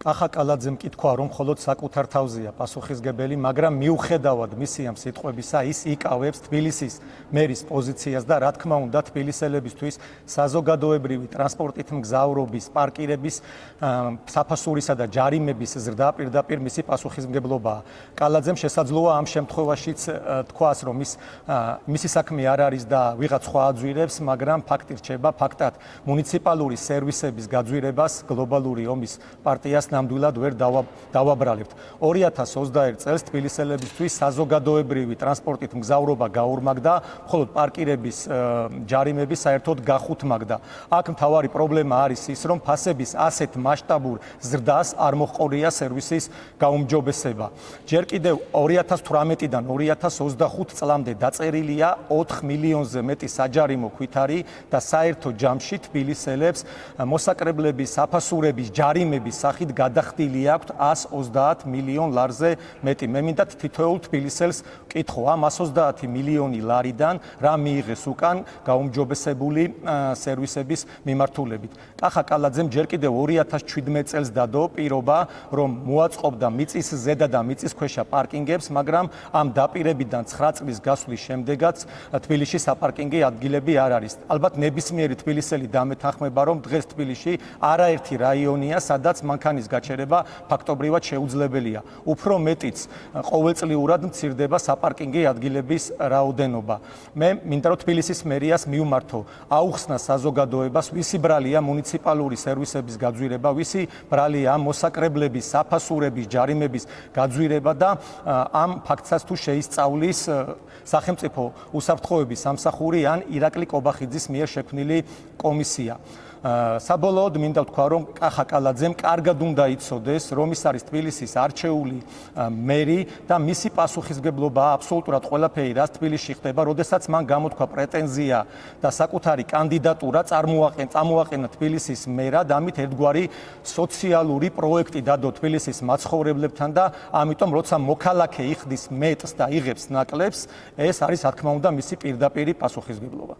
კახა კალაძემ კითხვა, რომ მხოლოდ საკუთარ თავზეა პასუხისგებელი, მაგრამ მიუხედავად მისი ამ სიტყვებისა, ის იკავებს თბილისის მერის პოზიციას და რა თქმა უნდა თბილისელებისთვის საზოგადოებრივი ტრანსპორტით მგზავრობის, პარკირების, საფასურისა და ჯარიმების ზრდა პირდაპირ მისი პასუხისმგებლობაა. კალაძემ შესაძლოა ამ შემთხვევაშიც თქვას, რომ მისი საქმე არ არის და ვიღაც სხვა აძვირებს, მაგრამ ფაქტი რჩება ფაქტად. მუნიციპალური სერვისების გაძვირებას გლობალური ომის პარტიას ნამდვილად ვერ დავაბრალებთ. 2021 წელს თბილისელებისთვის საზოგადოებრივი ტრანსპორტით მგზავრობა გაორმაგდა, მხოლოდ პარკირების ჯარიმები საერთოდ გახუთმაგდა. აქ მთავარი პრობლემა არის ის, რომ ფასების ასეთ მასშტაბურ ზრდას არ მოჰყოლია სერვისის გაუმჯობესება. ჯერ კიდევ 2018-დან 2025 წლამდე დაწერილია 4 მილიონზე მეტი საჯარიმო ქვითარი და საერთო ჯამში თბილისელებს მოსაკრებლების, საფასურების, ჯარიმების სახით გადახდილი აქვთ 130 მილიონ ლარზე მეტი. მე მინდათ თითოეულ თბილისელს ვკითხო, ამ 130 მილიონი ლარიდან რა მიიღეს უკან გაუმჯობესებული სერვისების მიმართულებით. კახა კალაძემ ჯერ კიდევ 2017 წელს დადო პირობა, რომ მოაწყობდა მიწის ზედა და მიწის ქვეშა პარკინგებს, მაგრამ ამ დაპირებიდან 9 წლის გასვლის შემდეგაც თბილისში საპარკინგი ადგილები არ არის. ალბათ ნებისმიერი თბილისელი დამეთანხმება, რომ დღეს თბილისში არაერთი რაიონია, სადაც მანქანის გაჩერება ფაქტობრივად შეუძლებელია. უფრო მეტიც ყოველწლიურად მცირდება საპარკინგი ადგილების რაოდენობა. მე მინდა რომ თბილისის მერიას მივმართო, აუხსნა საზოგადოებას, ვისი ბრალია მუნიციპალური სერვისების გაძვირება, ვისი ბრალია მოსაკრებლების, საფასურების, ჯარიმების გაძვირება და ამ ფაქტსაც თუ შეისწავლის სახელმწიფო უსაფრთხოების სამსახური ან ირაკლი კობახიძის მიერ შექმნილი კომისია. საბოლოოდ მინდა ვთქვა, რომ კახა კალაძემ კარგად უნდა იცოდეს, რომ ის არის თბილისის არჩეული მერი და მისი პასუხისმგებლობა აბსოლუტურად ყველაფერი, რაც თბილისში ხდება, როდესაც მან გამოთქვა პრეტენზია და საკუთარი კანდიდატურა წამოაყენა თბილისის მერად, ამით ერთგვარი სოციალური პროექტი დადო თბილისის მაცხოვრებლებთან და ამიტომ როცა მოქალაქე იხდის მეტს და იღებს ნაკლებს, ეს არის რა თქმა უნდა მისი პირდაპირი პასუხისმგებლობა.